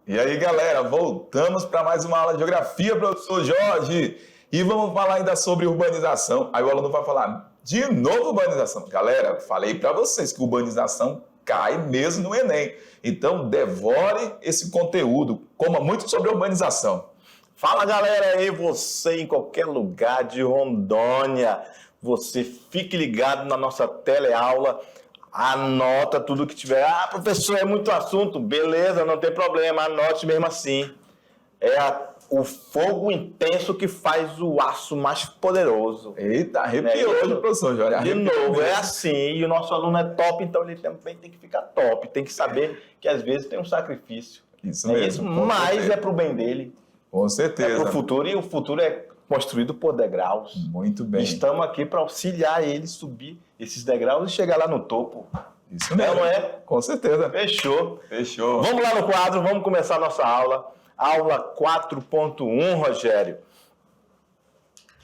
E aí, galera, voltamos para mais uma aula de Geografia, professor Jorge. E vamos falar ainda sobre urbanização. Aí o aluno vai falar de novo urbanização. Galera, falei para vocês que urbanização cai mesmo no Enem. Então, devore esse conteúdo. Coma muito sobre urbanização. Fala, galera, aí você em qualquer lugar de Rondônia. Você fique ligado na nossa teleaula. Anota tudo que tiver. Ah, professor, é muito assunto. Beleza, não tem problema. Anote mesmo assim. O fogo intenso que faz o aço mais poderoso. Eita, arrepiou hoje, professor Jorge. De novo, é assim. E o nosso aluno é top, então ele também tem que ficar top. Tem que saber que às vezes tem um sacrifício. Isso mesmo. Isso, mas é pro bem dele. Com certeza. É pro futuro, e o futuro é construído por degraus. Muito bem. Estamos aqui para auxiliar ele subir esses degraus e chegar lá no topo. Isso mesmo. Não é? Com certeza. Fechou. Fechou. Vamos lá no quadro, vamos começar a nossa aula. Aula 4.1, Rogério.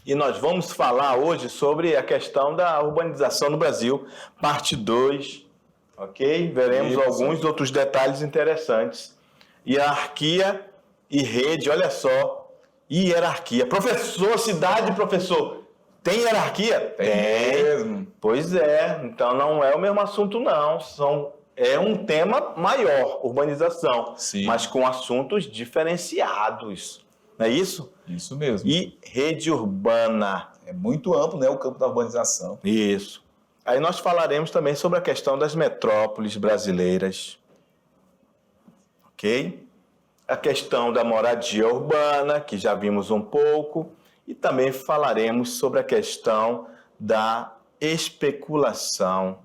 E nós vamos falar hoje sobre a questão da urbanização no Brasil, parte 2, ok? Veremos alguns outros detalhes interessantes. Hierarquia e rede, olha só. Hierarquia. Professor, cidade, professor, tem hierarquia? Tem mesmo. Pois é, então não é o mesmo assunto não, é um tema maior, urbanização, Sim. Mas com assuntos diferenciados, não é isso? Isso mesmo. E rede urbana. É muito amplo, né, o campo da urbanização. Isso. Aí nós falaremos também sobre a questão das metrópoles brasileiras, ok? A questão da moradia urbana, que já vimos um pouco, e também falaremos sobre a questão da especulação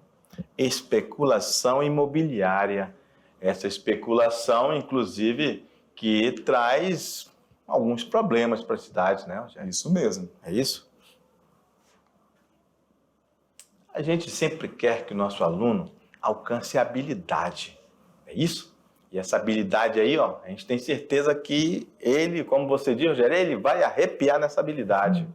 imobiliária. Essa especulação, inclusive, que traz alguns problemas para as cidades, né, Rogério? Isso mesmo. É isso? A gente sempre quer que o nosso aluno alcance a habilidade, é isso? E essa habilidade aí, ó, a gente tem certeza que ele, como você diz, Rogério, ele vai arrepiar nessa habilidade.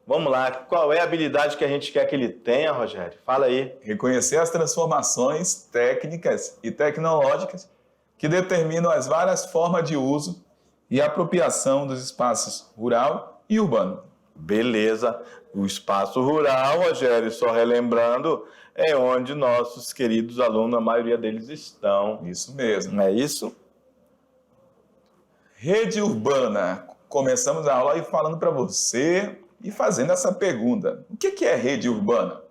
Vamos lá, qual é a habilidade que a gente quer que ele tenha, Rogério? Fala aí. Reconhecer as transformações técnicas e tecnológicas que determinam as várias formas de uso e apropriação dos espaços rural e urbano. Beleza. O espaço rural, Rogério, só relembrando, é onde nossos queridos alunos, a maioria deles estão. Isso mesmo. Não é isso? Rede urbana. Começamos a aula aí falando para você e fazendo essa pergunta. O que é rede urbana?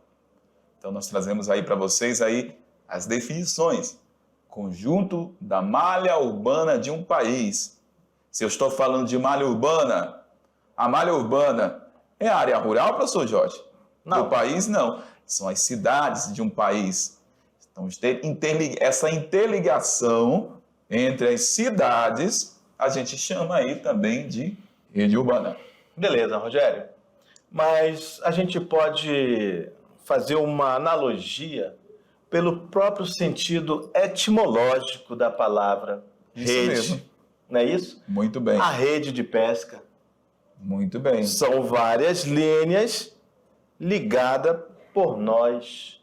Então nós trazemos aí para vocês aí as definições. Conjunto da malha urbana de um país. Se eu estou falando de malha urbana, a malha urbana é a área rural, professor Jorge? Não. Do país, não. São as cidades de um país. Então, essa interligação entre as cidades, a gente chama aí também de rede urbana. Beleza, Rogério. Mas a gente pode fazer uma analogia pelo próprio sentido etimológico da palavra Isso rede. mesmo. Não é isso? Muito bem. A rede de pesca. Muito bem. São várias linhas ligadas por nós.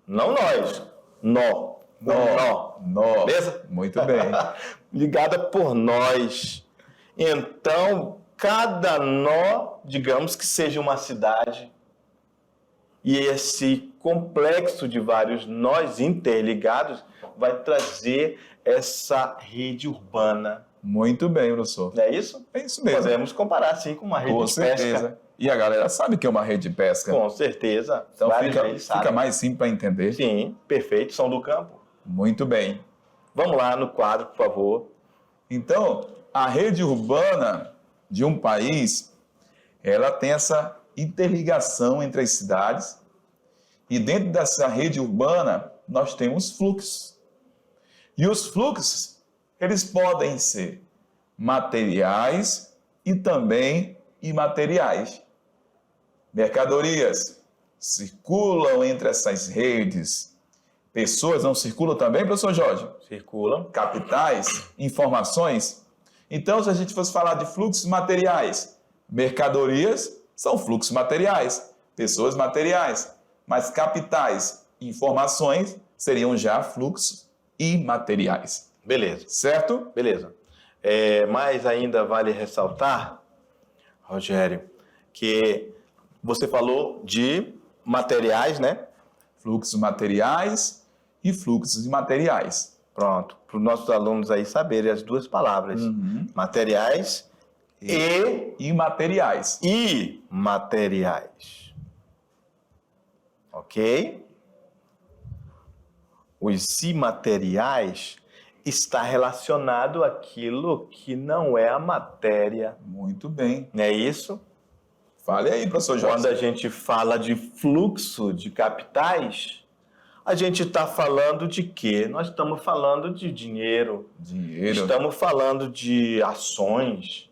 Não nós. Nó. Nó. Beleza? Muito bem. Ligada por nós. Então, cada nó, digamos que seja uma cidade, e esse complexo de vários nós interligados vai trazer essa rede urbana. Muito bem, professor. Não é isso? É isso mesmo. Podemos comparar, sim, com uma rede Com de certeza. pesca. E a galera sabe que é uma rede de pesca. Com certeza. Então Vários deles fica sabem. mais simples para entender. Sim, perfeito. São do campo. Muito bem. Vamos lá no quadro, por favor. Então, a rede urbana de um país, ela tem essa interligação entre as cidades. E dentro dessa rede urbana, nós temos fluxos. E os fluxos, eles podem ser materiais e também imateriais. Mercadorias circulam entre essas redes. Pessoas não circulam também, professor Jorge? Circulam. Capitais, informações. Então, se a gente fosse falar de fluxos materiais, Mercadorias são fluxos materiais, pessoas materiais, mas capitais e informações seriam já fluxos imateriais. Beleza. Certo? Beleza. Mas ainda vale ressaltar, Rogério, que você falou de materiais, né? Fluxos materiais e fluxos imateriais. Pronto, para os nossos alunos aí saberem as duas palavras. Materiais e imateriais. Imateriais. Ok? Os imateriais está relacionado àquilo que não é a matéria. Muito bem. Não é isso? Fale aí, professor Jorge. Quando a gente fala de fluxo de capitais, a gente está falando de quê? Nós estamos falando de dinheiro. Estamos falando de ações.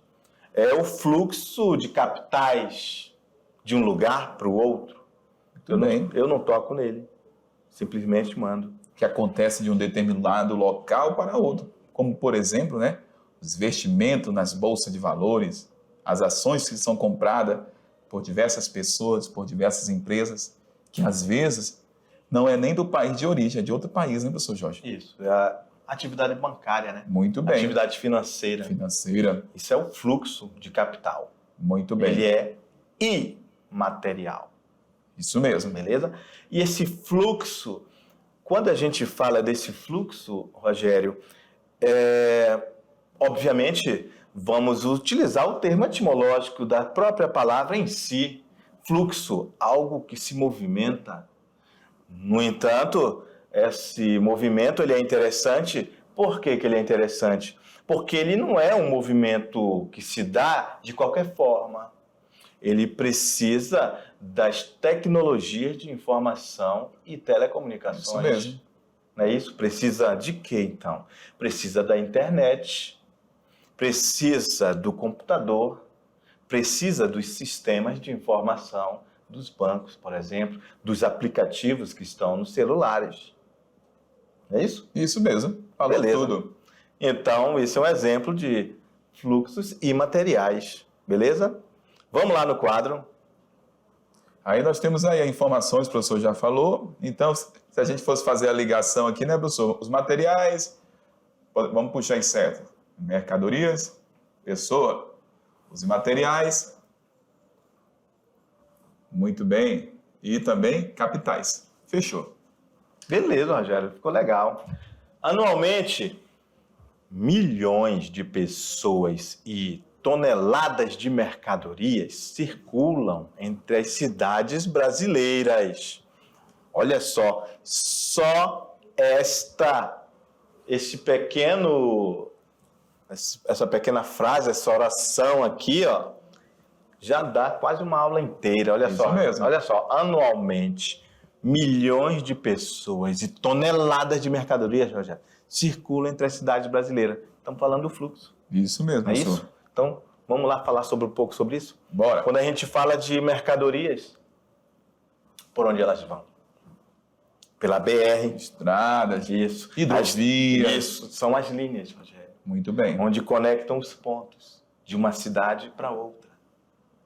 É o fluxo de capitais de um lugar para o outro. Eu não toco nele. Simplesmente mando. Que acontece de um determinado local para outro. Como, por exemplo, né, os investimentos nas bolsas de valores, as ações que são compradas por diversas pessoas, por diversas empresas, que às vezes não é nem do país de origem, é de outro país, né, professor Jorge? Isso, é a atividade bancária, né? Muito bem. Atividade financeira. Isso é o fluxo de capital. Muito bem. Ele é imaterial. Isso mesmo. Beleza? E esse fluxo, quando a gente fala desse fluxo, Rogério, obviamente vamos utilizar o termo etimológico da própria palavra em si. Fluxo, algo que se movimenta. No entanto, esse movimento ele é interessante. Por que ele é interessante? Porque ele não é um movimento que se dá de qualquer forma. Ele precisa das tecnologias de informação e telecomunicações. Isso mesmo. Não é isso? Precisa de quê, então? Precisa da internet, precisa do computador, precisa dos sistemas de informação dos bancos, por exemplo, dos aplicativos que estão nos celulares. Não é isso? Isso mesmo. Falou tudo. Então, esse é um exemplo de fluxos imateriais. Beleza? Vamos lá no quadro. Aí nós temos aí as informações, o professor já falou. Então, se a gente fosse fazer a ligação aqui, né, professor? Os materiais, vamos puxar em certo. Mercadorias, pessoa, os imateriais. Muito bem. E também capitais. Fechou. Beleza, Rogério. Ficou legal. Anualmente, milhões de pessoas e toneladas de mercadorias circulam entre as cidades brasileiras. Olha só essa pequena frase, essa oração aqui, ó, já dá quase uma aula inteira. Olha Isso só, mesmo. olha só, anualmente milhões de pessoas e toneladas de mercadorias, Rogério, circulam entre as cidades brasileiras. Estamos falando do fluxo. Isso mesmo, Não é professor. isso? Então, vamos lá falar um pouco sobre isso? Bora. Quando a gente fala de mercadorias, por onde elas vão? Pela BR. Estradas, Isso. hidrovias. Isso, são as linhas, Rogério. Muito bem. Onde conectam os pontos de uma cidade para outra.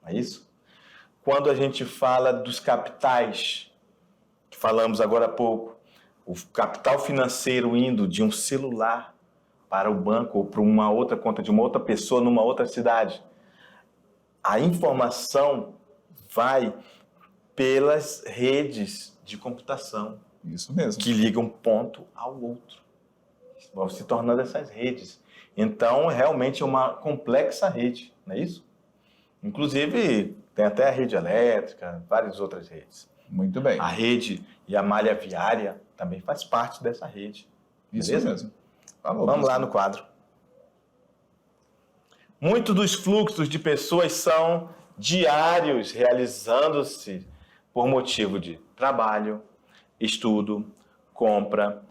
Não é isso? Quando a gente fala dos capitais, que falamos agora há pouco, o capital financeiro indo de um celular para o banco ou para uma outra conta de uma outra pessoa numa outra cidade. A informação vai pelas redes de computação. Isso mesmo. Que ligam um ponto ao outro. Vão se tornando essas redes. Então, realmente é uma complexa rede, não é isso? Inclusive, tem até a rede elétrica, várias outras redes. Muito bem. A rede e a malha viária também faz parte dessa rede. Isso beleza? mesmo. Falou, Vamos lá no quadro. Muitos dos fluxos de pessoas são diários, realizando-se por motivo de trabalho, estudo, compra,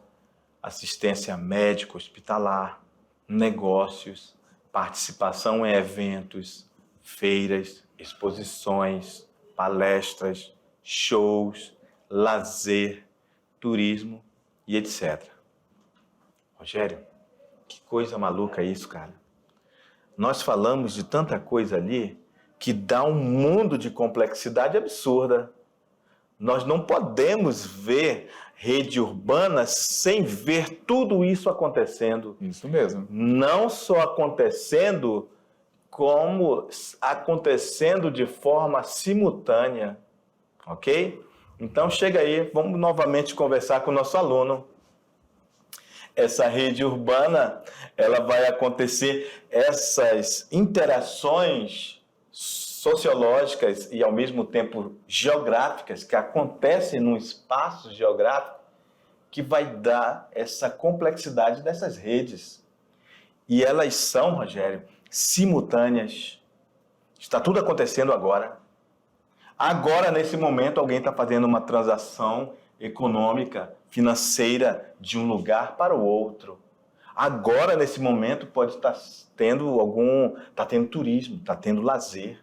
assistência médico-hospitalar, negócios, participação em eventos, feiras, exposições, palestras, shows, lazer, turismo e etc. Rogério, que coisa maluca isso, cara. Nós falamos de tanta coisa ali que dá um mundo de complexidade absurda. Nós não podemos ver rede urbana sem ver tudo isso acontecendo. Isso mesmo. Não só acontecendo, como acontecendo de forma simultânea, ok? Então chega aí, vamos novamente conversar com o nosso aluno. Essa rede urbana, ela vai acontecer, essas interações sociológicas e ao mesmo tempo geográficas que acontecem num espaço geográfico que vai dar essa complexidade dessas redes. E elas são, Rogério, simultâneas. Está tudo acontecendo agora. Agora, nesse momento, alguém está fazendo uma transação econômica, financeira, de um lugar para o outro. Agora, nesse momento, pode estar tendo turismo, está tendo lazer,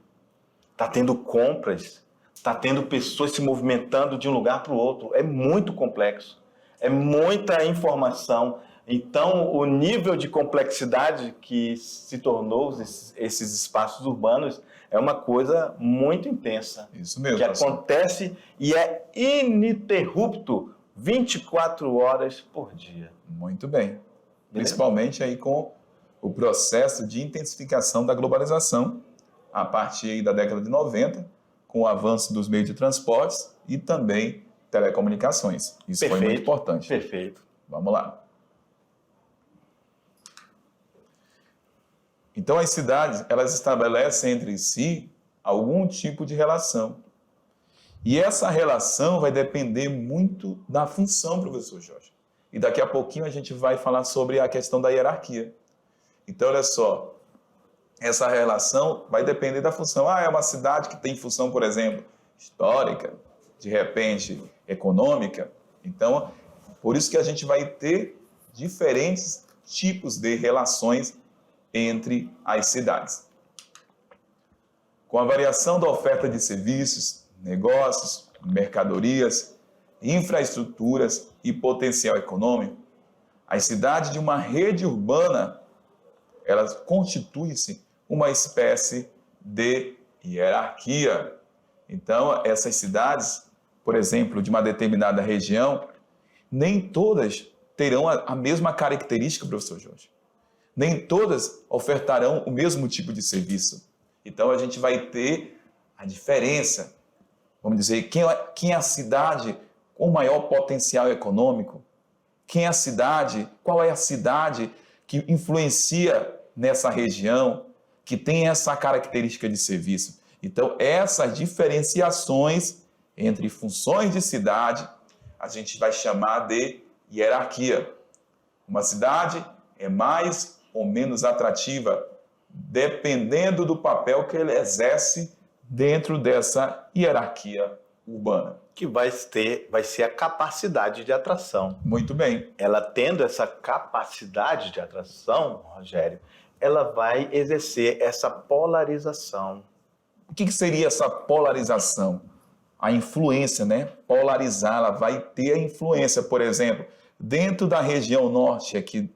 está tendo compras, está tendo pessoas se movimentando de um lugar para o outro. É muito complexo, é muita informação. Então, o nível de complexidade que se tornou esses espaços urbanos é uma coisa muito intensa. Isso mesmo. Que acontece e é ininterrupto 24 horas por dia. Muito bem. Principalmente aí com o processo de intensificação da globalização a partir aí da década de 90, com o avanço dos meios de transportes e também telecomunicações. Isso Perfeito, foi muito importante. Perfeito. Vamos lá. Então, as cidades, elas estabelecem entre si algum tipo de relação. E essa relação vai depender muito da função, professor Jorge. E daqui a pouquinho a gente vai falar sobre a questão da hierarquia. Então, olha só, essa relação vai depender da função. É uma cidade que tem função, por exemplo, histórica, de repente, econômica. Então, por isso que a gente vai ter diferentes tipos de relações entre as cidades. Com a variação da oferta de serviços, negócios, mercadorias, infraestruturas e potencial econômico, as cidades de uma rede urbana, elas constituem-se uma espécie de hierarquia. Então, essas cidades, por exemplo, de uma determinada região, nem todas terão a mesma característica, professor Jorge. Nem todas ofertarão o mesmo tipo de serviço. Então, a gente vai ter a diferença. Vamos dizer, quem é a cidade com maior potencial econômico? Quem é a cidade? Qual é a cidade que influencia nessa região, que tem essa característica de serviço? Então, essas diferenciações entre funções de cidade, a gente vai chamar de hierarquia. Uma cidade é mais ou menos atrativa, dependendo do papel que ele exerce dentro dessa hierarquia urbana. Que vai ser a capacidade de atração. Muito bem. Ela tendo essa capacidade de atração, Rogério, ela vai exercer essa polarização. O que seria essa polarização? A influência, né? Polarizar, ela vai ter a influência, por exemplo, dentro da região norte aqui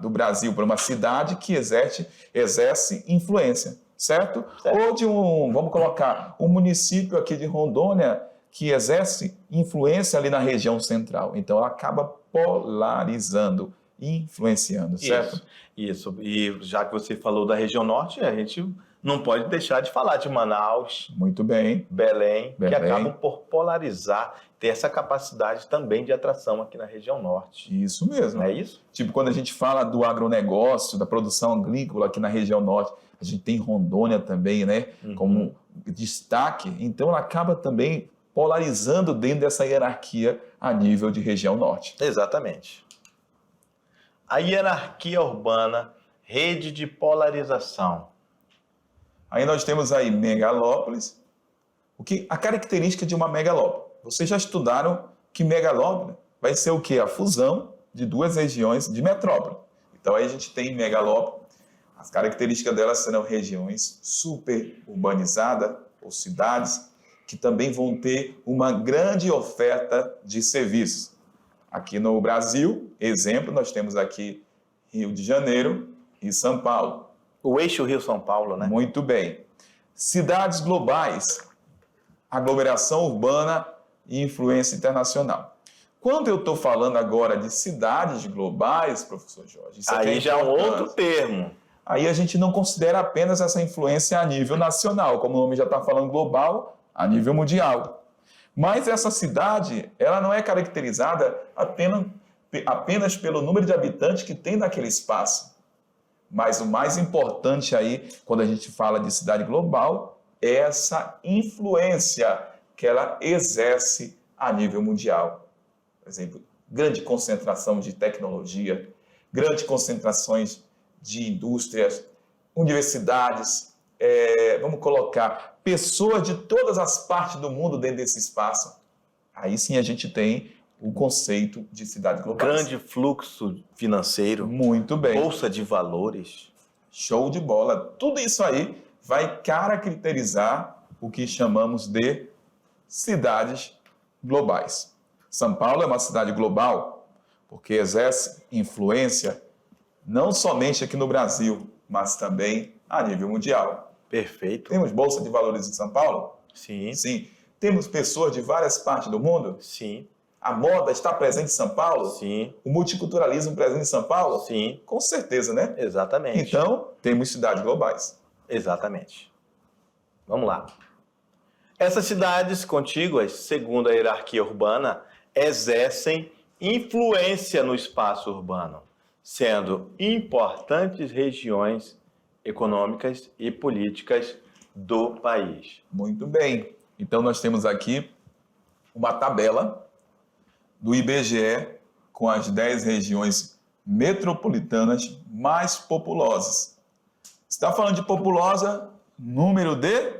do Brasil, para uma cidade que exerce influência, certo? Ou vamos colocar, um município aqui de Rondônia que exerce influência ali na região central. Então, ela acaba polarizando, influenciando, certo? Isso. E já que você falou da região norte, a gente não pode deixar de falar de Manaus. Muito bem. Belém, que acabam por polarizar, ter essa capacidade também de atração aqui na região norte. Isso mesmo. Não é isso? Tipo, quando a gente fala do agronegócio, da produção agrícola aqui na região norte, a gente tem Rondônia também, né? Como destaque. Então, ela acaba também polarizando dentro dessa hierarquia a nível de região norte. Exatamente. A hierarquia urbana, rede de polarização. Aí nós temos aí megalópolis. A característica de uma megalópole. Vocês já estudaram que megalópole vai ser o quê? A fusão de duas regiões de metrópole. Então aí a gente tem megalópole. As características delas serão regiões super urbanizadas, ou cidades, que também vão ter uma grande oferta de serviços. Aqui no Brasil, exemplo, nós temos aqui Rio de Janeiro e São Paulo. O eixo Rio-São Paulo, né? Muito bem. cidades globais, aglomeração urbana e influência internacional. Quando eu estou falando agora de cidades globais, professor Jorge, isso aí já é um outro termo. Aí a gente não considera apenas essa influência a nível nacional, como o nome já está falando global, a nível mundial. Mas essa cidade, ela não é caracterizada apenas pelo número de habitantes que tem naquele espaço. Mas o mais importante aí, quando a gente fala de cidade global, é essa influência que ela exerce a nível mundial. Por exemplo, grande concentração de tecnologia, grandes concentrações de indústrias, universidades, vamos colocar pessoas de todas as partes do mundo dentro desse espaço. Aí sim a gente tem o conceito de cidade global. Grande fluxo financeiro. Muito bem. Bolsa de valores. Show de bola. Tudo isso aí vai caracterizar o que chamamos de cidades globais. São Paulo é uma cidade global porque exerce influência não somente aqui no Brasil, mas também a nível mundial. Perfeito. Temos Bolsa de Valores em São Paulo? Sim. Sim. Temos pessoas de várias partes do mundo? Sim. A moda está presente em São Paulo? Sim. O multiculturalismo presente em São Paulo? Sim. Com certeza, né? Exatamente. Então, temos cidades globais. Exatamente. Vamos lá. Essas cidades contíguas, segundo a hierarquia urbana, exercem influência no espaço urbano, sendo importantes regiões econômicas e políticas do país. Muito bem. Então, nós temos aqui uma tabela do IBGE com as 10 regiões metropolitanas mais populosas. Está falando de populosa, número de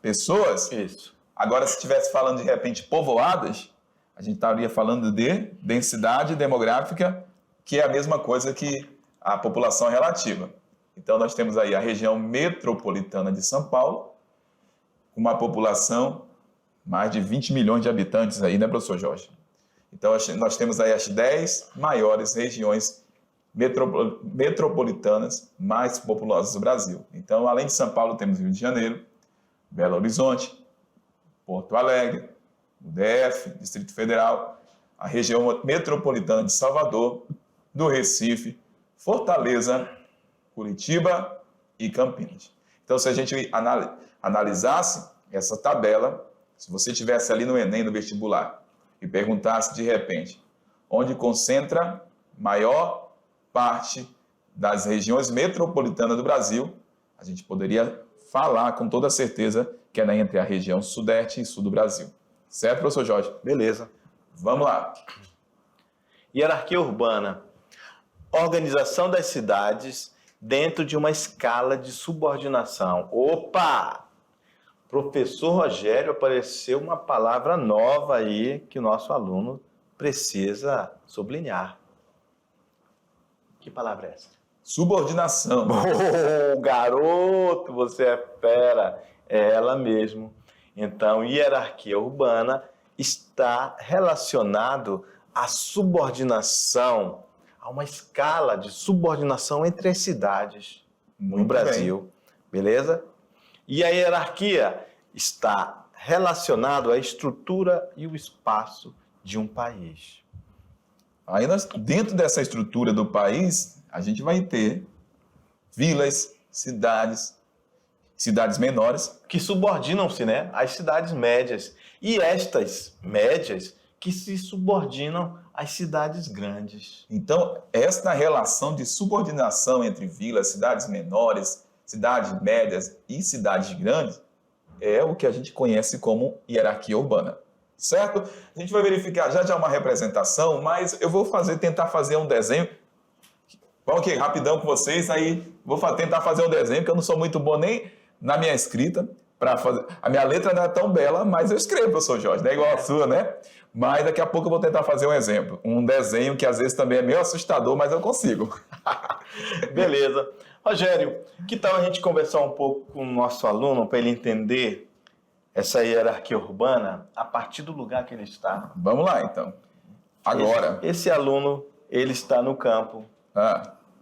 pessoas? Isso. Agora, se estivesse falando de repente povoadas, a gente estaria falando de densidade demográfica, que é a mesma coisa que a população relativa. Então, nós temos aí a região metropolitana de São Paulo, com uma população mais de 20 milhões de habitantes aí, né, professor Jorge? Então, nós temos aí as 10 maiores regiões metropolitanas mais populosas do Brasil. Então, além de São Paulo, temos Rio de Janeiro, Belo Horizonte, Porto Alegre, o DF, Distrito Federal, a região metropolitana de Salvador, do Recife, Fortaleza, Curitiba e Campinas. Então, se a gente analisasse essa tabela, se você estivesse ali no Enem, no vestibular, e perguntasse de repente, onde concentra maior parte das regiões metropolitanas do Brasil, a gente poderia falar com toda certeza que é entre a região sudeste e sul do Brasil. Certo, professor Jorge? Beleza. Vamos lá. Hierarquia urbana. Organização das cidades dentro de uma escala de subordinação. Opa! Professor Rogério, apareceu uma palavra nova aí que o nosso aluno precisa sublinhar. Que palavra é essa? Subordinação. Oh, garoto, você é fera. É ela mesmo. Então, hierarquia urbana está relacionado à subordinação, a uma escala de subordinação entre as cidades no Brasil. Beleza? E a hierarquia está relacionado à estrutura e o espaço de um país. Aí, dentro dessa estrutura do país, a gente vai ter vilas, cidades menores. Que subordinam-se, né, às cidades médias. E estas médias que se subordinam às cidades grandes. Então, esta relação de subordinação entre vilas, cidades menores, cidades médias e cidades grandes é o que a gente conhece como hierarquia urbana. Certo? A gente vai verificar já uma representação, mas eu vou tentar fazer um desenho. Vamos aqui, rapidão com vocês, aí vou tentar fazer um desenho, que eu não sou muito bom nem na minha escrita. A minha letra não é tão bela, mas eu escrevo, professor Jorge, não é igual a sua, né? Mas daqui a pouco eu vou tentar fazer um exemplo. Um desenho que às vezes também é meio assustador, mas eu consigo. Beleza. Rogério, que tal a gente conversar um pouco com o nosso aluno para ele entender essa hierarquia urbana a partir do lugar que ele está? Vamos lá, então. Agora. Esse aluno, ele está no campo.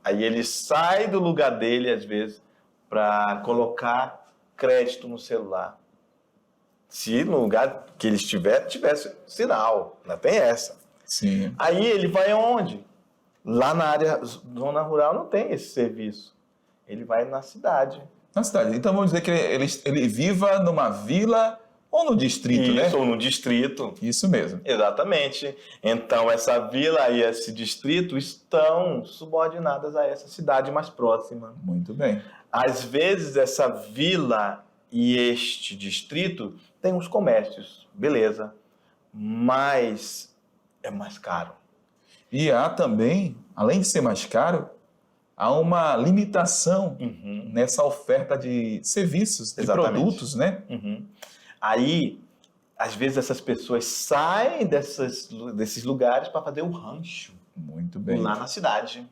Aí ele sai do lugar dele, às vezes, para colocar crédito no celular. Se no lugar que ele tivesse sinal, não tem essa. Sim. Aí ele vai aonde? Lá na área, zona rural, não tem esse serviço. Ele vai na cidade. Na cidade. Então vamos dizer que ele viva numa vila ou no distrito, né? Isso, ou no distrito. Isso mesmo. Exatamente. Então, essa vila e esse distrito estão subordinadas a essa cidade mais próxima. Muito bem. Às vezes, essa vila e este distrito têm os comércios, beleza, mas é mais caro. E há também, além de ser mais caro, há uma limitação nessa oferta de serviços, de Exatamente. produtos, né? Aí, às vezes, essas pessoas saem desses lugares para fazer o rancho Muito bem. lá na cidade.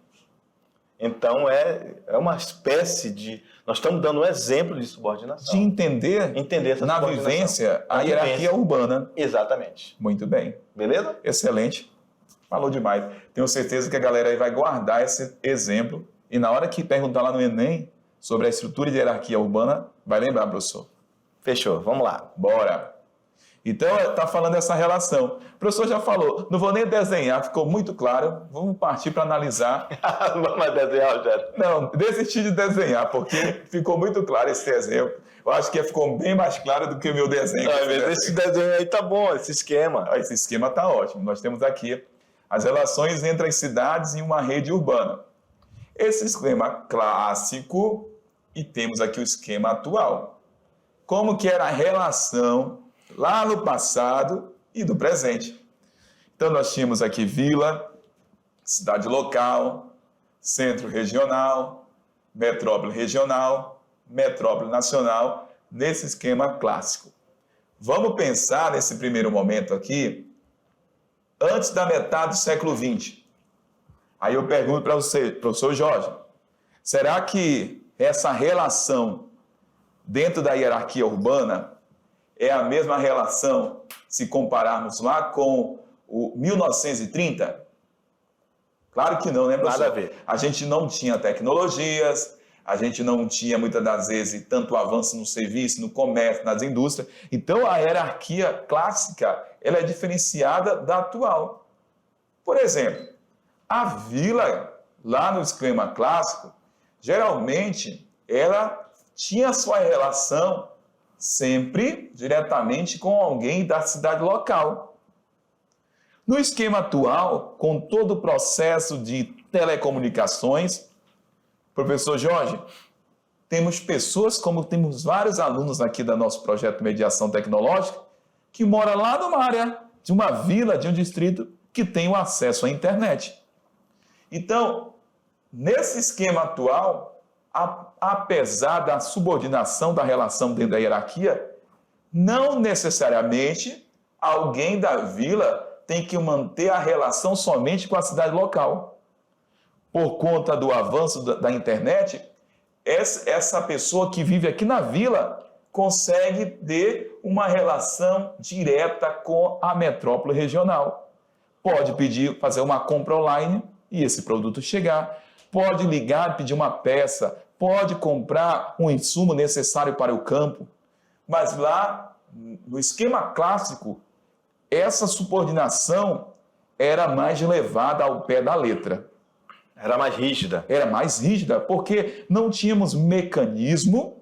Então, é uma espécie de... Nós estamos dando um exemplo de subordinação. De entender essa na subordinação. vivência a Na hierarquia vivência. urbana. Exatamente. Muito bem. Beleza? Excelente. Falou demais. Tenho certeza que a galera aí vai guardar esse exemplo e na hora que perguntar lá no Enem sobre a estrutura de hierarquia urbana, vai lembrar, professor. Fechou. Vamos lá. Bora. Então, está falando dessa relação. O professor já falou, não vou nem desenhar, ficou muito claro. Vamos partir para analisar. Vamos desenhar, Rogério. Não, desisti de desenhar, porque ficou muito claro esse exemplo. Eu acho que ficou bem mais claro do que o meu desenho. Esse desenho aí tá bom, esse esquema. Esse esquema está ótimo. Nós temos aqui as relações entre as cidades e uma rede urbana. Esse esquema clássico e temos aqui o esquema atual. Como que era a relação lá no passado e do presente. Então nós tínhamos aqui vila, cidade local, centro regional, metrópole regional, metrópole nacional, nesse esquema clássico. Vamos pensar nesse primeiro momento aqui, antes da metade do século XX. Aí eu pergunto para você, professor Jorge, será que essa relação dentro da hierarquia urbana é a mesma relação se compararmos lá com o 1930? Claro que não, né, professor? Nada a ver. A gente não tinha tecnologias, a gente não tinha, muitas das vezes, tanto avanço no serviço, no comércio, nas indústrias. Então, a hierarquia clássica, ela é diferenciada da atual. Por exemplo, a vila, lá no esquema clássico, geralmente, ela tinha sua relação sempre diretamente com alguém da cidade local. No esquema atual, com todo o processo de telecomunicações, professor Jorge, temos pessoas, como temos vários alunos aqui do nosso projeto de Mediação Tecnológica, que moram lá numa área de uma vila, de um distrito, que tem o acesso à internet. Então, nesse esquema atual, apesar da subordinação da relação dentro da hierarquia, não necessariamente alguém da vila tem que manter a relação somente com a cidade local. Por conta do avanço da internet, essa pessoa que vive aqui na vila consegue ter uma relação direta com a metrópole regional. Pode fazer uma compra online e esse produto chegar. Pode ligar, pedir uma peça, pode comprar um insumo necessário para o campo. Mas lá, no esquema clássico, essa subordinação era mais levada ao pé da letra. Era mais rígida. Era mais rígida, porque não tínhamos mecanismo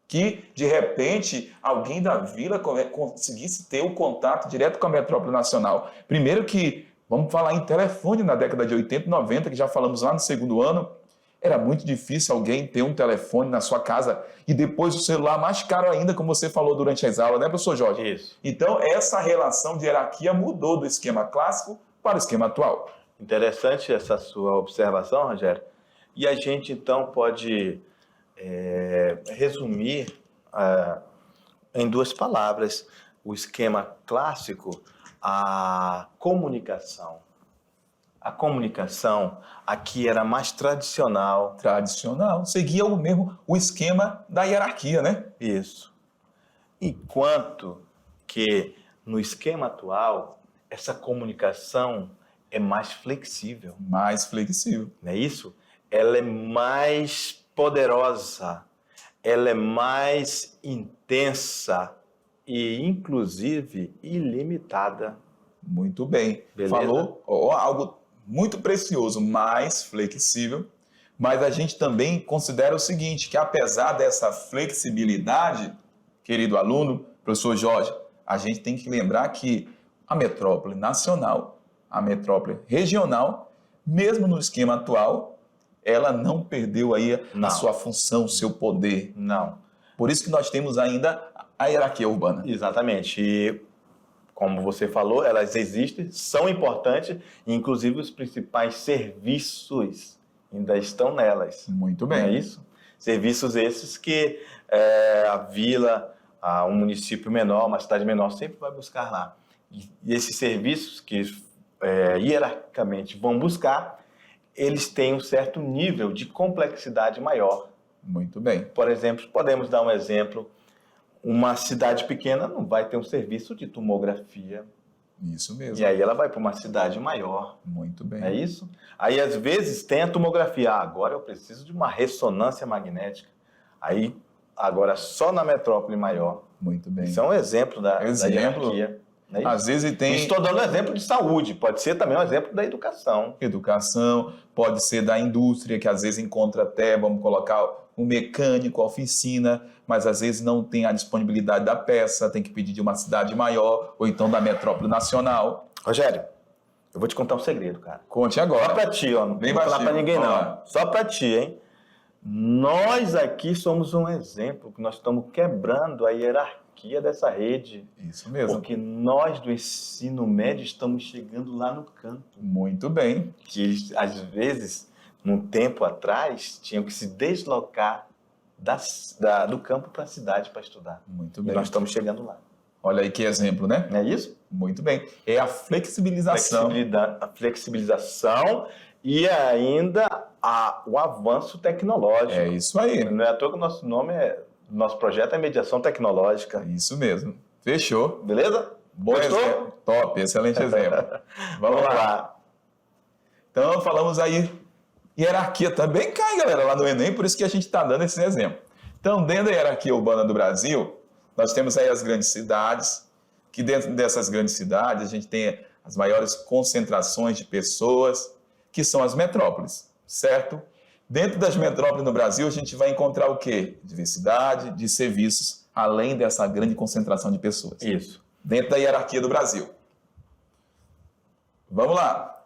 que, de repente, alguém da vila conseguisse ter o contato direto com a metrópole nacional. Primeiro que, vamos falar em telefone na década de 80 e 90, que já falamos lá no segundo ano, era muito difícil alguém ter um telefone na sua casa e depois o celular mais caro ainda, como você falou durante as aulas, né, professor Jorge? Isso. Então, essa relação de hierarquia mudou do esquema clássico para o esquema atual. Interessante essa sua observação, Rogério. E a gente, então, pode resumir em duas palavras o esquema clássico, a comunicação. A comunicação aqui era mais tradicional. Tradicional, seguia o esquema da hierarquia, né? Isso. Enquanto que no esquema atual, essa comunicação é mais flexível. Mais flexível. Não é isso? Ela é mais poderosa. ela é mais intensa e, inclusive, ilimitada. Muito bem. Beleza. Falou algo muito precioso, mais flexível, mas a gente também considera o seguinte, que apesar dessa flexibilidade, querido aluno, professor Jorge, a gente tem que lembrar que a metrópole nacional, a metrópole regional, mesmo no esquema atual, ela não perdeu aí a sua função, o seu poder. Não. Por isso que nós temos ainda a hierarquia urbana. Exatamente. E, como você falou, elas existem, são importantes, e inclusive os principais serviços ainda estão nelas. Muito Não é bem. isso? Serviços esses que a vila, um município menor, uma cidade menor, sempre vai buscar lá. E esses serviços que hierarquicamente vão buscar, eles têm um certo nível de complexidade maior. Muito bem. Por exemplo, podemos dar um exemplo, uma cidade pequena não vai ter um serviço de tomografia, Isso mesmo. e aí ela vai para uma cidade maior. Muito bem. É isso? Aí, às vezes, tem a tomografia. Agora eu preciso de uma ressonância magnética. Aí, agora, só na metrópole maior. Muito bem. Isso é um exemplo da hierarquia. Não é isso? Às vezes tem Estou dando exemplo de saúde. Pode ser também um exemplo da educação. educação, pode ser da indústria, que às vezes encontra até, vamos colocar, um mecânico, a oficina, mas às vezes não tem a disponibilidade da peça, tem que pedir de uma cidade maior, ou então da metrópole nacional. Rogério, eu vou te contar um segredo, cara. Conte Só agora. pra ti, ó. Não Bem vou falar baixinho. pra ninguém, Vamos não. lá. Só pra ti, hein? Nós aqui somos um exemplo, que nós estamos quebrando a hierarquia dessa rede. Isso mesmo. Porque nós do ensino médio estamos chegando lá no campo. Muito bem. Que eles, às vezes, num tempo atrás, tinham que se deslocar do campo para a cidade para estudar. Muito E bem. nós estamos chegando lá. Olha aí que exemplo, né? Não é isso? Muito bem. É a flexibilização. A flexibilização e ainda o avanço tecnológico. É isso aí. Não é à toa que o nosso projeto é mediação tecnológica. Isso mesmo. Fechou. Beleza? Bom Gostou? exemplo. Top, excelente exemplo. Vamos lá. Então, falamos aí, hierarquia também cai, galera, lá no Enem, por isso que a gente está dando esse exemplo. Então, dentro da hierarquia urbana do Brasil, nós temos aí as grandes cidades, que dentro dessas grandes cidades a gente tem as maiores concentrações de pessoas, que são as metrópoles, certo? Dentro das metrópoles no Brasil, a gente vai encontrar o quê? Diversidade de serviços, além dessa grande concentração de pessoas. Isso. Dentro da hierarquia do Brasil. Vamos lá.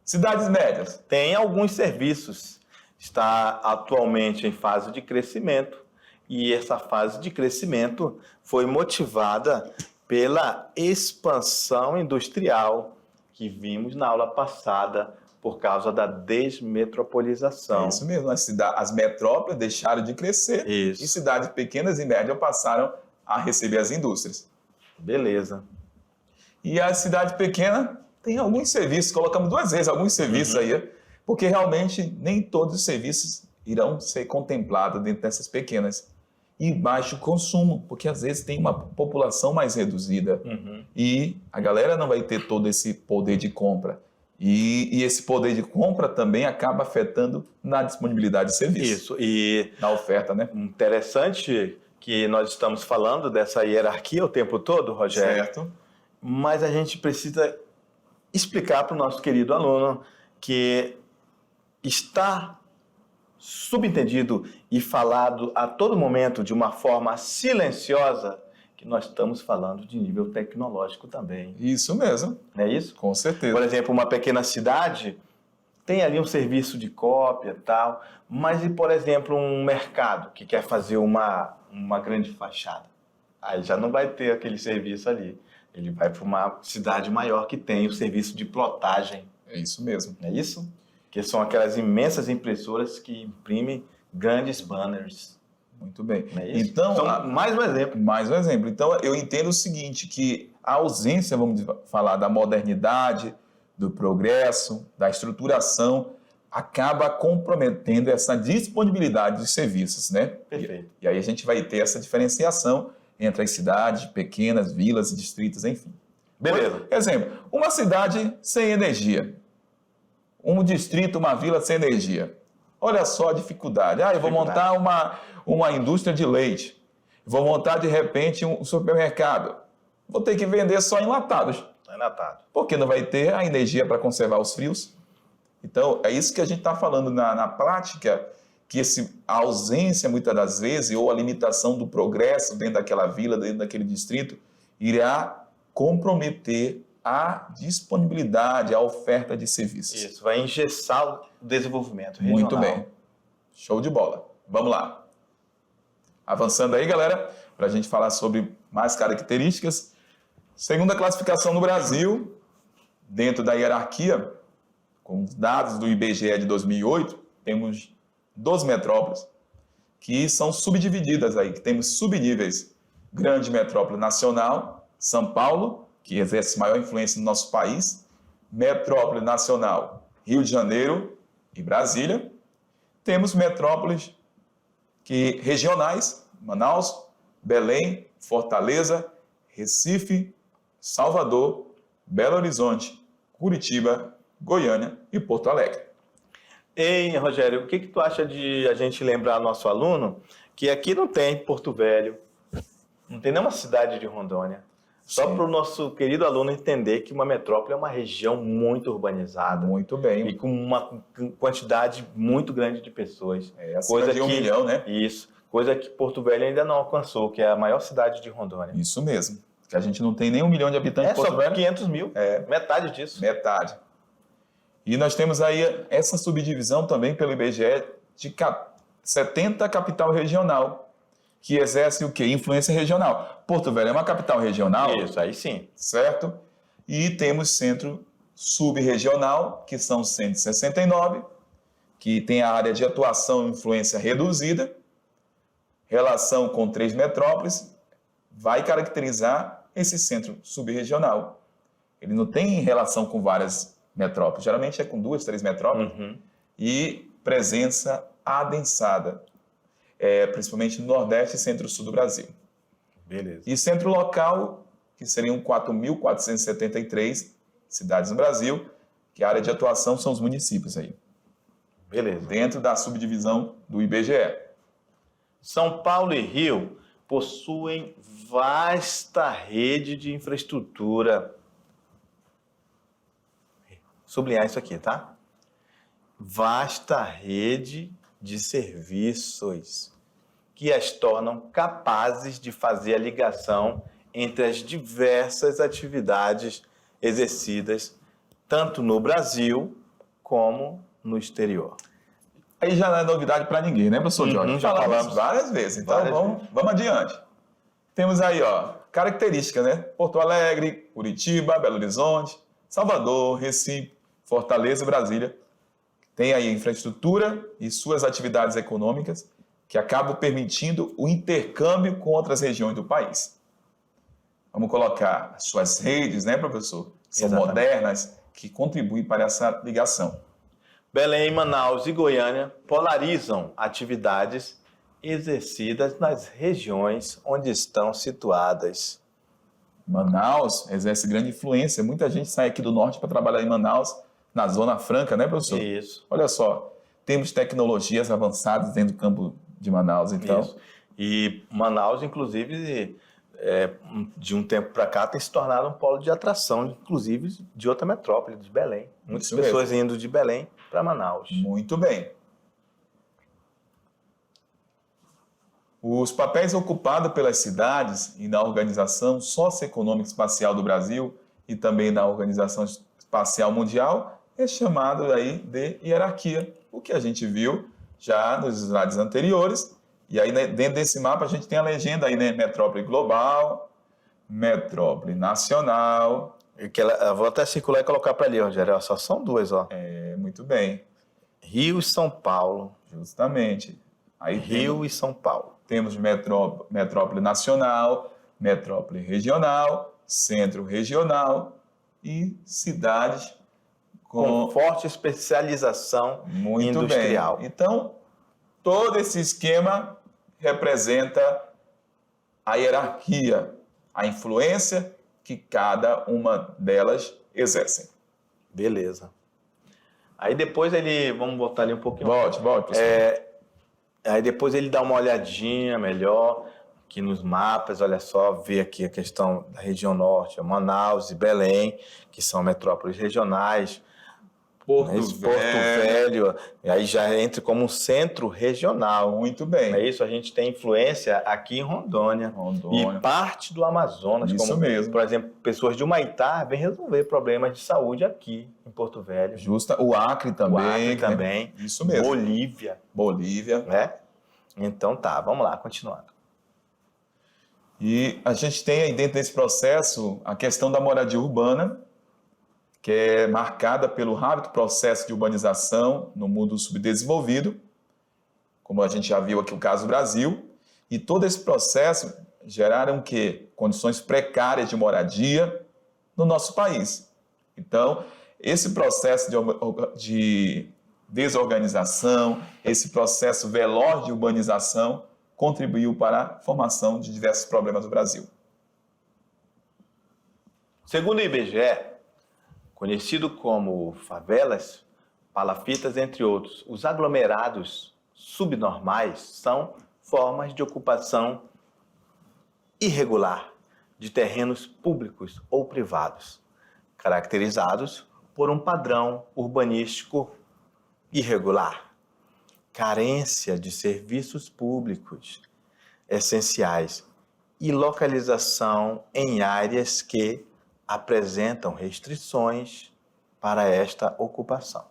Cidades médias. Tem alguns serviços. Está atualmente em fase de crescimento e essa fase de crescimento foi motivada pela expansão industrial que vimos na aula passada por causa da desmetropolização. É isso mesmo. As metrópoles deixaram de crescer Isso. e cidades pequenas e médias passaram a receber as indústrias. Beleza. E a cidade pequena tem alguns serviços, colocamos duas vezes alguns serviços aí, porque realmente nem todos os serviços irão ser contemplados dentro dessas pequenas. E baixo consumo, porque às vezes tem uma população mais reduzida e a galera não vai ter todo esse poder de compra. E esse poder de compra também acaba afetando na disponibilidade de serviço. Isso. E Na oferta, né? interessante que nós estamos falando dessa hierarquia o tempo todo, Rogério. Certo. Mas a gente precisa explicar para o nosso querido aluno que está subentendido e falado a todo momento de uma forma silenciosa que nós estamos falando de nível tecnológico também. Isso mesmo, Não é isso? com certeza. Por exemplo, uma pequena cidade tem ali um serviço de cópia e tal, mas e, por exemplo, um mercado que quer fazer uma grande fachada? Aí já não vai ter aquele serviço ali. Ele vai para uma cidade maior que tem o serviço de plotagem. É isso mesmo. Não é isso? Que são aquelas imensas impressoras que imprimem grandes banners. Muito bem. Não é isso? Então, mais um exemplo. mais um exemplo. Então, eu entendo o seguinte, que a ausência, vamos falar, da modernidade, do progresso, da estruturação, acaba comprometendo essa disponibilidade de serviços, né? Perfeito. E aí a gente vai ter essa diferenciação entre as cidades pequenas, vilas, distritos, enfim. Beleza. Por exemplo, uma cidade sem energia. Um distrito, uma vila sem energia. Olha só a dificuldade. Eu vou montar uma indústria de leite. Vou montar, de repente, um supermercado. Vou ter que vender só enlatados. Enlatado. Porque não vai ter a energia para conservar os frios. Então, é isso que a gente está falando na prática, que a ausência, muitas das vezes, ou a limitação do progresso dentro daquela vila, dentro daquele distrito, irá comprometer a disponibilidade, a oferta de serviços. Isso, vai engessar o desenvolvimento regional. Muito bem. Show de bola. Vamos lá. Avançando aí, galera, para a gente falar sobre mais características. Segunda classificação no Brasil, dentro da hierarquia, com os dados do IBGE de 2008, temos 12 metrópoles que são subdivididas aí, que temos subníveis. Grande metrópole nacional, São Paulo, que exerce maior influência no nosso país, metrópole nacional, Rio de Janeiro e Brasília. Temos metrópoles regionais, Manaus, Belém, Fortaleza, Recife, Salvador, Belo Horizonte, Curitiba, Goiânia e Porto Alegre. Ei, Rogério, o que tu acha de a gente lembrar nosso aluno que aqui não tem Porto Velho, não tem nenhuma cidade de Rondônia, só para o nosso querido aluno entender que uma metrópole é uma região muito urbanizada. Muito bem. E com uma quantidade muito grande de pessoas. Coisa de 1 milhão, né? Isso. Coisa que Porto Velho ainda não alcançou, que é a maior cidade de Rondônia. Isso mesmo. Que a gente não tem nem 1 milhão de habitantes em Porto Velho. É só 500 mil. Metade disso. Metade. E nós temos aí essa subdivisão também pelo IBGE de 70 capital regional, que exerce o quê? Influência regional. Porto Velho é uma capital regional. Isso, aí sim. Certo? E temos centro subregional, que são 169, que tem a área de atuação e influência reduzida, relação com 3 metrópoles, vai caracterizar esse centro subregional. Ele não tem relação com várias metrópoles, geralmente é com 2, 3 metrópoles, e presença adensada, principalmente no Nordeste e Centro-Sul do Brasil. Beleza. E centro local, que seriam 4.473 cidades no Brasil, que a área de atuação são os municípios aí. Beleza. Dentro da subdivisão do IBGE. São Paulo e Rio possuem vasta rede de infraestrutura. Sublinhar isso aqui, tá? Vasta rede de serviços que as tornam capazes de fazer a ligação entre as diversas atividades exercidas tanto no Brasil como no exterior. Aí já não é novidade para ninguém, né, professor Jorge? Já falamos várias vezes, então vamos adiante. Temos aí, características, né? Porto Alegre, Curitiba, Belo Horizonte, Salvador, Recife, Fortaleza e Brasília. Tem aí infraestrutura e suas atividades econômicas que acabam permitindo o intercâmbio com outras regiões do país. Vamos colocar as suas redes, né, professor? São modernas, que contribuem para essa ligação. Belém, Manaus e Goiânia polarizam atividades exercidas nas regiões onde estão situadas. Manaus exerce grande influência. Muita gente sai aqui do norte para trabalhar em Manaus, na Zona Franca, né, professor? Isso. Olha só, temos tecnologias avançadas dentro do campo de Manaus, então. Isso. E Manaus, inclusive, de um tempo para cá, tem se tornado um polo de atração, inclusive de outra metrópole, de Belém. Muitas pessoas indo de Belém para Manaus. Muito bem. Os papéis ocupados pelas cidades e na Organização Socioeconômica Espacial do Brasil e também na Organização Espacial Mundial é chamado aí de hierarquia, o que a gente viu já nos slides anteriores. E aí, dentro desse mapa, a gente tem a legenda aí, né? Metrópole global, metrópole nacional. Eu vou até circular e colocar para ali, Rogério. Só são 2, ó. Muito bem. Rio e São Paulo. Justamente. Aí Rio e São Paulo. Temos metrópole nacional, metrópole regional, centro regional e cidades com forte especialização industrial. Bem. Então, todo esse esquema representa a hierarquia, a influência que cada uma delas exerce. Beleza. Aí depois vamos voltar ali um pouquinho. Volte, professor. Aí depois ele dá uma olhadinha melhor aqui nos mapas, olha só, vê aqui a questão da região norte, Manaus e Belém, que são metrópoles regionais. Porto Velho, aí já entra como um centro regional. Muito bem. É isso, a gente tem influência aqui em Rondônia. E parte do Amazonas. Isso como, mesmo. Por exemplo, pessoas de Humaitá vêm resolver problemas de saúde aqui em Porto Velho. O Acre também. O Acre também. Isso mesmo. Bolívia. Né? Então tá, vamos lá, continuando. E a gente tem aí dentro desse processo a questão da moradia urbana, que é marcada pelo rápido processo de urbanização no mundo subdesenvolvido, como a gente já viu aqui o caso do Brasil, e todo esse processo geraram condições precárias de moradia no nosso país. Então, esse processo de desorganização, esse processo veloz de urbanização contribuiu para a formação de diversos problemas no Brasil. Segundo o IBGE, conhecido como favelas, palafitas, entre outros, os aglomerados subnormais são formas de ocupação irregular de terrenos públicos ou privados, caracterizados por um padrão urbanístico irregular, carência de serviços públicos essenciais e localização em áreas que apresentam restrições para esta ocupação.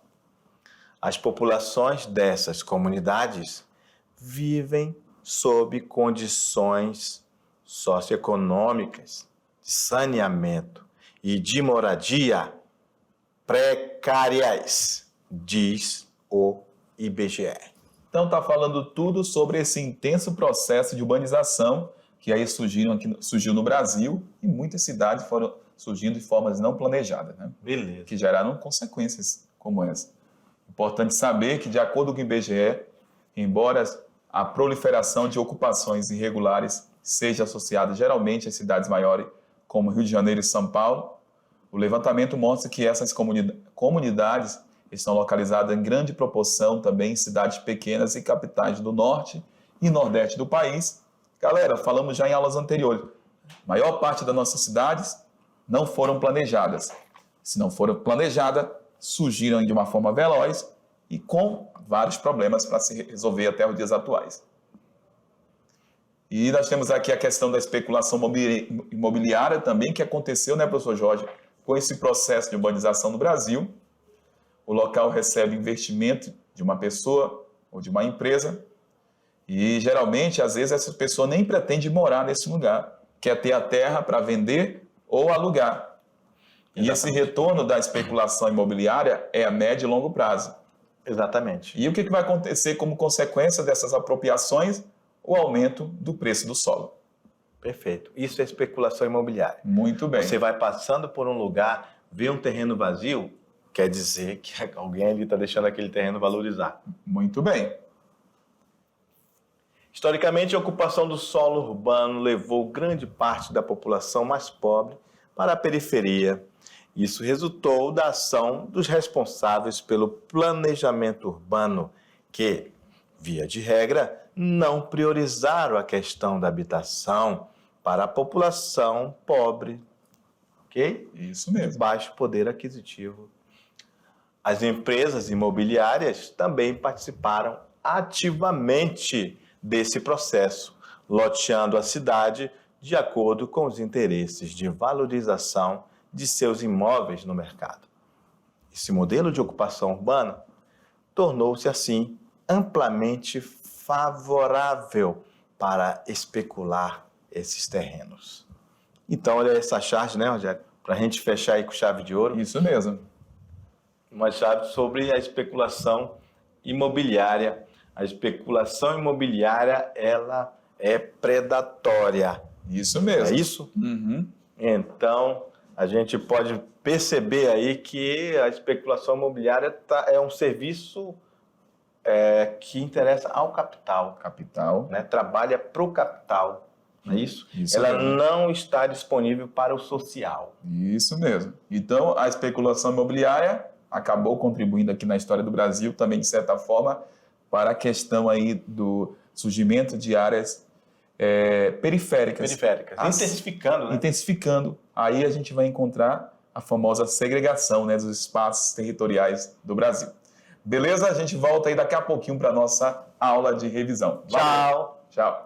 As populações dessas comunidades vivem sob condições socioeconômicas, de saneamento e de moradia precárias, diz o IBGE. Então está falando tudo sobre esse intenso processo de urbanização que aí surgiu no Brasil e muitas cidades foram surgindo de formas não planejadas, né? Beleza. Que geraram consequências como essa. Importante saber que, de acordo com o IBGE, embora a proliferação de ocupações irregulares seja associada geralmente às cidades maiores, como Rio de Janeiro e São Paulo, o levantamento mostra que essas comunidades estão localizadas em grande proporção também em cidades pequenas e capitais do norte e nordeste do país. Galera, falamos já em aulas anteriores, a maior parte das nossas cidades não foram planejadas. Se não foram planejadas, surgiram de uma forma veloz e com vários problemas para se resolver até os dias atuais. E nós temos aqui a questão da especulação imobiliária também, que aconteceu, né, professor Jorge, com esse processo de urbanização no Brasil. O local recebe investimento de uma pessoa ou de uma empresa e, geralmente, às vezes, essa pessoa nem pretende morar nesse lugar, quer ter a terra para vender ou alugar. E esse retorno da especulação imobiliária é a médio e longo prazo. Exatamente. E o que vai acontecer como consequência dessas apropriações? O aumento do preço do solo. Perfeito. Isso é especulação imobiliária. Muito bem. Você vai passando por um lugar, vê um terreno vazio, quer dizer que alguém ali está deixando aquele terreno valorizar. Muito bem. Historicamente, a ocupação do solo urbano levou grande parte da população mais pobre para a periferia. Isso resultou da ação dos responsáveis pelo planejamento urbano, que, via de regra, não priorizaram a questão da habitação para a população pobre, ok? Isso mesmo. De baixo poder aquisitivo. As empresas imobiliárias também participaram ativamente desse processo, loteando a cidade de acordo com os interesses de valorização de seus imóveis no mercado. Esse modelo de ocupação urbana tornou-se, assim, amplamente favorável para especular esses terrenos. Então, olha essa charge, né, Rogério? Para a gente fechar aí com chave de ouro. Isso mesmo. Uma chave sobre a especulação imobiliária. A especulação imobiliária, ela é predatória. Isso mesmo. É isso? Uhum. Então, a gente pode perceber aí que a especulação imobiliária é um serviço que interessa ao capital. Capital. Né? Trabalha para o capital, não é isso? Isso Ela mesmo. não está disponível para o social. Isso mesmo. Então, a especulação imobiliária acabou contribuindo aqui na história do Brasil, também de certa forma, para a questão aí do surgimento de áreas periféricas. Intensificando, né? Intensificando. Aí a gente vai encontrar a famosa segregação, né, dos espaços territoriais do Brasil. Beleza? A gente volta aí daqui a pouquinho para a nossa aula de revisão. Tchau! Tchau!